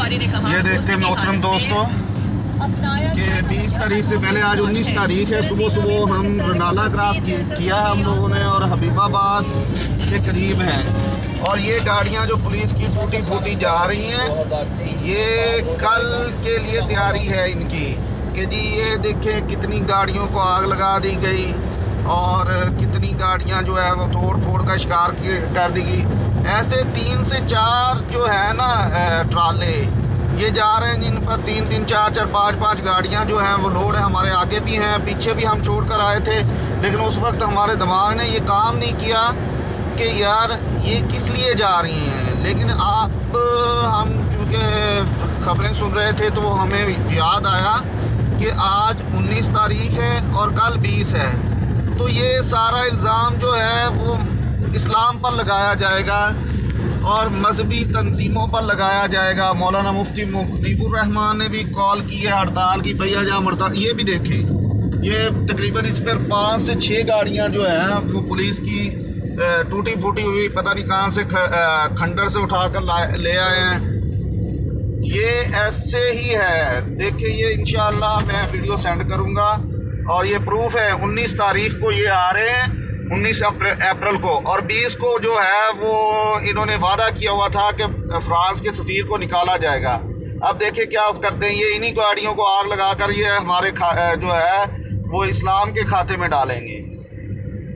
ये देखते मोहतरम दोस्तों कि 20 तारीख से पहले आज 19 तारीख है, सुबह सुबह हम रंडाला क्रॉस किया है हम लोगों ने और हबीबाबाद के करीब हैं। और ये गाड़ियां जो पुलिस की फूटी फूटी जा रही हैं, ये कल के लिए तैयारी है इनकी कि जी ये देखें कितनी गाड़ियों को आग लगा दी गई और कितनी गाड़ियां जो है वो तोड़ फोड़ का शिकार कर दी गई। ऐसे 3 से 4 जो है ना ट्राले ये जा रहे हैं जिन पर 3-3, 4-4, 5-5 गाड़ियां जो हैं वो लोड है। हमारे आगे भी हैं, पीछे भी हम छोड़ कर आए थे, लेकिन उस वक्त हमारे दिमाग ने ये काम नहीं किया कि यार ये किस लिए जा रही हैं। लेकिन आप हम क्योंकि खबरें सुन रहे थे तो हमें याद आया कि आज 19 तारीख है और कल 20 है, तो ये सारा इल्ज़ाम जो है वो इस्लाम पर लगाया जाएगा और मजहबी तंजीमों पर लगाया जाएगा। मौलाना मुफ्ती मुनीबुर रहमान ने भी कॉल की है हड़ताल की, भैया जहाँ हड़ताल। ये भी देखें, ये तकरीबन इस पर 5 से 6 गाड़ियाँ जो हैं वो पुलिस की टूटी फूटी हुई पता नहीं कहाँ से खंडर से उठा कर ले आए हैं। ये ऐसे ही है, देखिए ये इंशाअल्लाह मैं वीडियो सेंड करूँगा और ये प्रूफ है। 19 तारीख को ये आ रहे हैं, 19 अप्रैल को, और 20 को जो है वो इन्होंने वादा किया हुआ था कि फ्रांस के सफ़ीर को निकाला जाएगा। अब देखिए क्या करते हैं, ये इन्हीं गाड़ियों को आग लगाकर ये हमारे जो है वो इस्लाम के खाते में डालेंगे।